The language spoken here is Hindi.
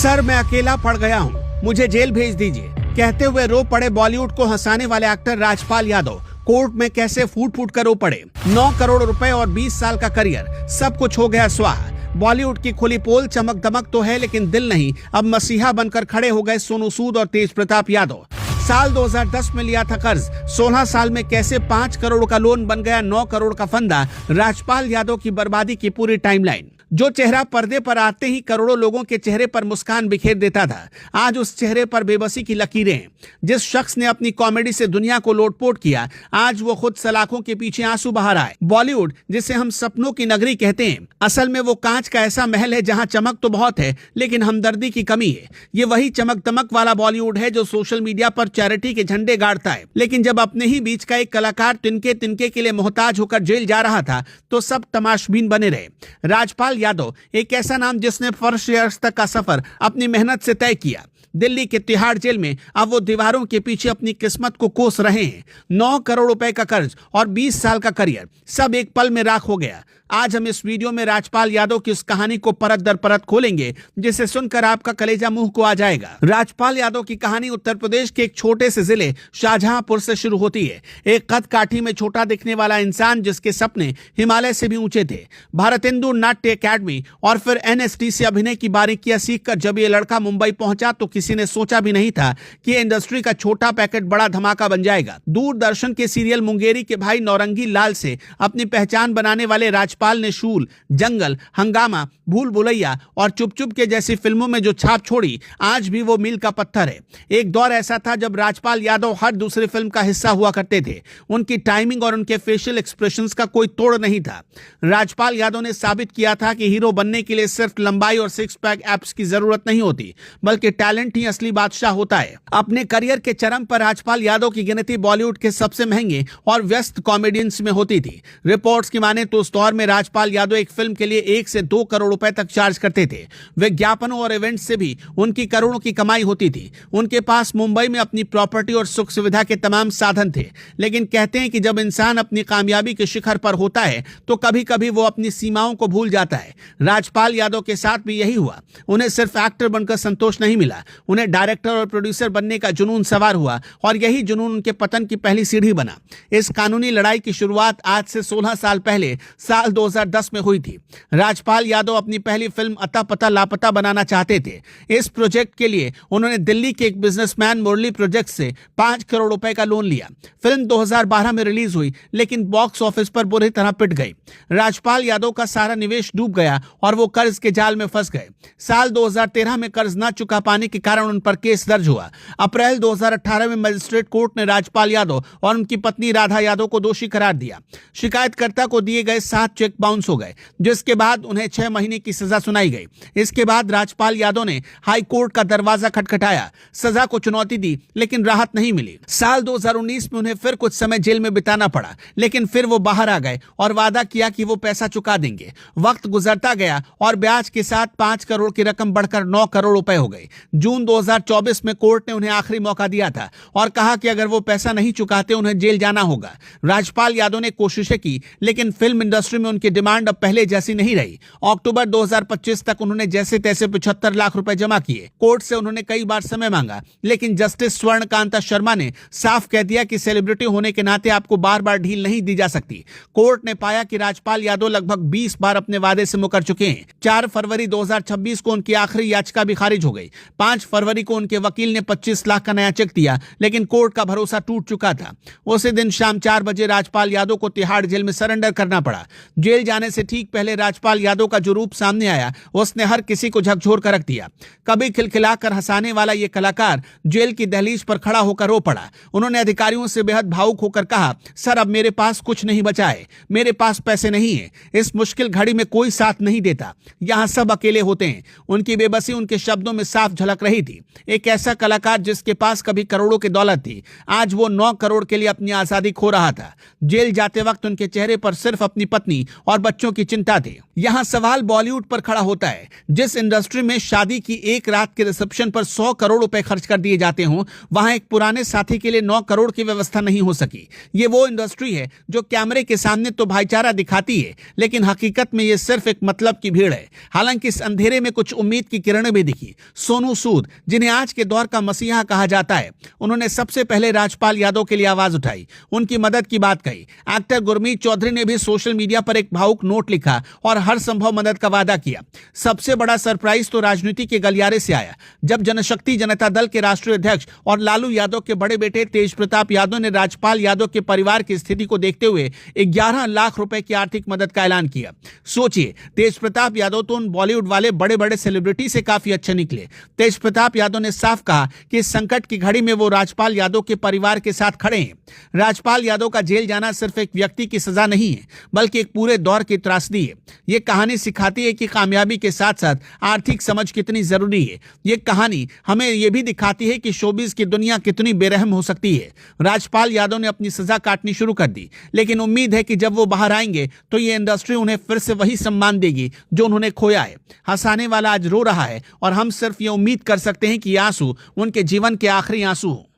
सर मैं अकेला पड़ गया हूँ, मुझे जेल भेज दीजिए, कहते हुए रो पड़े बॉलीवुड को हंसाने वाले एक्टर राजपाल यादव। कोर्ट में कैसे फूट फूट कर रो पड़े। 9 करोड़ रुपए और 20 साल का करियर, सब कुछ हो गया स्वाहा। बॉलीवुड की खुली पोल चमक दमक तो है लेकिन दिल नहीं। अब मसीहा बनकर खड़े हो गए सोनू सूद और तेज प्रताप यादव। साल 2010 में लिया था कर्ज, 16 साल में कैसे 5 करोड़ का लोन बन गया 9 करोड़ का फंदा। राजपाल यादव की बर्बादी की पूरी टाइमलाइन। जो चेहरा पर्दे पर आते ही करोड़ों लोगों के चेहरे पर मुस्कान बिखेर देता था, आज उस चेहरे पर बेबसी की लकीरें हैं। जिस शख्स ने अपनी कॉमेडी से दुनिया को लोटपोट किया, आज वो खुद सलाखों के पीछे आंसू बहा रहा है। बॉलीवुड जिसे हम सपनों की नगरी कहते हैं, असल में वो कांच का ऐसा महल है जहां चमक तो बहुत है लेकिन हमदर्दी की कमी है। ये वही चमक दमक वाला बॉलीवुड है जो सोशल मीडिया पर चैरिटी के झंडे गाड़ता है, लेकिन जब अपने ही बीच का एक कलाकार तिनके तिनके के लिए मोहताज होकर जेल जा रहा था तो सब तमाशबीन बने रहे। राजपाल यादव एक ऐसा नाम जिसने फर्श अर्श तक का सफर अपनी मेहनत से तय किया। दिल्ली के तिहाड़ जेल में अब वो दीवारों के पीछे अपनी किस्मत को कोस रहे हैं। 9 करोड़ रुपए का कर्ज और 20 साल का करियर, सब एक पल में राख हो गया। आज हम इस वीडियो में राजपाल यादव की उस कहानी को परत दर परत खोलेंगे जिसे सुनकर आपका कलेजा मुंह को आ जाएगा। राजपाल यादव की कहानी उत्तर प्रदेश के एक छोटे से जिले शाहजहांपुर से शुरू होती है। एक कद काठी में छोटा दिखने वाला इंसान जिसके सपने हिमालय से भी ऊंचे थे। भारतेंदु नाट्य अकेडमी और फिर NST से अभिनय की बारीकियां सीखकर जब ये लड़का मुंबई पहुंचा तो किसी ने सोचा भी नहीं था कि इंडस्ट्री का छोटा पैकेट बड़ा धमाका बन जाएगा। दूरदर्शन के सीरियल मुंगेरी के भाई नौरंगी लाल से अपनी पहचान बनाने वाले राजपाल ने शूल, जंगल, हंगामा, भूल भुलैया और चुप चुप के जैसी फिल्मों में जो छाप छोड़ी, आज भी वो मील का पत्थर है। एक दौर ऐसा था जब राजपाल यादव हर दूसरी फिल्म का हिस्सा हुआ करते थे। उनकी टाइमिंग और उनके फेशियल एक्सप्रेशंस का कोई तोड़ नहीं था। राजपाल यादव ने साबित किया था कि हीरो बनने के लिए सिर्फ लंबाई और 6 पैक एप्स की जरूरत नहीं होती, बल्कि टैलेंट ही असली बादशाह होता है। अपने करियर के चरम पर राजपाल यादव की गिनती बॉलीवुड के सबसे महंगे और व्यस्त कॉमेडियंस में होती थी। रिपोर्ट्स की माने तो उस दौर में राजपाल यादव एक फिल्म के लिए 1 से 2 करोड़ रुपए तक चार्ज करते थे। विज्ञापनों और इवेंट्स से भी उनकी करोड़ों की कमाई होती थी। उनके पास मुंबई में अपनी प्रॉपर्टी और सुख सुविधा के तमाम साधन थे, लेकिन कहते हैं कि जब इंसान अपनी कामयाबी के शिखर पर होता है तो कभी कभी वो अपनी सीमाओं को भूल जाता है। राजपाल यादव के साथ भी यही हुआ। उन्हें सिर्फ एक्टर बनकर संतोष नहीं मिला, उन्हें डायरेक्टर और प्रोड्यूसर बनने का जुनून सवार हुआ और यही जुनून उनके पतन की पहली सीढ़ी बना। इस कानूनी लड़ाई की शुरुआत आज से 16 साल पहले साल 2010 में हुई थी। राजपाल यादव अपनी पहली फिल्म अता पता लापता बनाना चाहते थे। इस प्रोजेक्ट के लिए उन्होंने दिल्ली के एक बिजनेसमैन मुरली प्रोजेक्ट से 5 करोड़ रुपए का लोन लिया। फिल्म 2012 में रिलीज हुई लेकिन बॉक्स ऑफिस पर बुरी तरह पिट गई। राजपाल यादव का सारा निवेश डूब गया और वो कर्ज के जाल में फंस गए। साल 2013 में कर्ज न चुका पाने के कारण उन पर केस दर्ज हुआ। अप्रैल 2018 में मजिस्ट्रेट कोर्ट ने राजपाल यादव और उनकी पत्नी राधा यादव को दोषी करार दिया। शिकायतकर्ता को दिए गए 7 चेक बाउंस हो गए, जिसके बाद उन्हें 6 महीने की सजा सुनाई गई। इसके बाद राजपाल यादव ने हाई कोर्ट का दरवाजा खटखटाया, सजा को चुनौती दी लेकिन राहत नहीं मिली। साल 2019 में उन्हें फिर कुछ समय जेल में बिताना पड़ा, लेकिन फिर वो बाहर आ गए और वादा किया कि वो पैसा चुका देंगे। वक्त गुजरता गया और ब्याज के साथ 5 करोड़ की रकम बढ़कर 9 करोड़ रुपए हो गई। जून 2024 में कोर्ट ने उन्हें आखिरी मौका दिया था और कहा कि अगर वो पैसा नहीं चुकाते उन्हें जेल जाना होगा। राजपाल यादव ने कोशिशें की लेकिन फिल्म इंडस्ट्री में उनकी डिमांड अब पहले जैसी नहीं रही। अक्टूबर 2025 तक उन्होंने जैसे तैसे 75 लाख रुपए जमा किए। कोर्ट से उन्होंने कई बार समय मांगा, लेकिन जस्टिस स्वर्णकांता शर्मा ने साफ कह दिया कि सेलिब्रिटी होने के नाते आपको बार बार ढील नहीं दी जा सकती। कोर्ट ने पाया कि राजपाल यादव लगभग 20 बार अपने वादे से मुकर चुके हैं। 4 फरवरी 2026 को उनकी आखिरी याचिका भी खारिज हो गई। 5 फरवरी को उनके वकील ने 25 लाख का नया चेक दिया, लेकिन कोर्ट का भरोसा टूट चुका था। उसी दिन शाम 4 बजे राजपाल यादव को तिहाड़ जेल में सरेंडर करना पड़ा। जेल जाने से ठीक पहले राजपाल यादव का जो रूप सामने आया, उसने हर किसी को झकझोर कर रख दिया। कभी खिलखिलाकर हंसाने वाला ये कलाकार जेल की दहलीज पर खड़ा होकर रो पड़ा। उन्होंने अधिकारियों से बेहद भावुक होकर कहा, सर अब मेरे पास कुछ नहीं बचा है, मेरे पास पैसे नहीं है, इस मुश्किल घड़ी में कोई साथ नहीं देता, यहाँ सब अकेले होते हैं। उनकी बेबसी उनके शब्दों में साफ झलक रही थी। एक ऐसा कलाकार जिसके पास कभी करोड़ों की दौलत थी, आज वो 9 करोड़ के लिए अपनी आजादी खो रहा था। जेल जाते वक्त उनके चेहरे पर सिर्फ अपनी पत्नी और बच्चों की चिंता थी। यहाँ सवाल बॉलीवुड पर खड़ा होता है। जिस इंडस्ट्री में शादी की एक रात के रिसेप्शन पर 100 करोड़ रुपए खर्च कर दिए जाते हों, वहां एक पुराने साथी के लिए 9 करोड़ की व्यवस्था नहीं हो सकी। ये वो इंडस्ट्री है जो कैमरे के सामने तो भाईचारा दिखाती है, लेकिन हकीकत में ये सिर्फ एक मतलब की भीड़ है। हालांकि इस अंधेरे में कुछ उम्मीद की किरणें भी दिखी। सोनू सूद, जिन्हें आज के दौर का मसीहा कहा जाता है, उन्होंने सबसे पहले राजपाल यादव के लिए आवाज उठाई, उनकी मदद की बात कही। एक्टर गुरमीत चौधरी ने भी सोशल मीडिया पर एक भावुक नोट लिखा और हर संभव मदद का वादा किया। सबसे बड़ा सरप्राइज तो राजनीति के गलियारे से आया, जब जनशक्ति जनता दल के राष्ट्रीय अध्यक्ष और लालू यादव के बड़े बेटे तेज प्रताप यादव ने राजपाल यादव के परिवार की स्थिति को देखते हुए 11 लाख रुपए की आर्थिक मदद का ऐलान किया। सोचिए, तेज प्रताप यादव तो उन बॉलीवुड वाले बड़े बड़े सेलिब्रिटी से काफी अच्छे निकले। तेज प्रताप यादव ने साफ कहा कि इस संकट की घड़ी में वो राजपाल यादव के परिवार के साथ खड़े हैं। राजपाल यादव का जेल जाना सिर्फ एक व्यक्ति की सजा नहीं है, बल्कि एक पूरे दौर की त्रासदी है। ये कहानी सिखाती है कि कामयाबी के साथ साथ आर्थिक समझ कितनी जरूरी है। ये कहानी हमें यह भी दिखाती है कि शोबिज की दुनिया कितनी बेरहम हो सकती है। राजपाल यादव ने अपनी सजा काटनी शुरू कर दी, लेकिन उम्मीद है कि जब वो बाहर आएंगे तो ये इंडस्ट्री उन्हें फिर से वही सम्मान देगी जो उन्होंने खोया है। हंसाने वाला आज रो रहा है और हम सिर्फ ये उम्मीद कर सकते हैं कि ये आंसू उनके जीवन के आखिरी आंसू हो।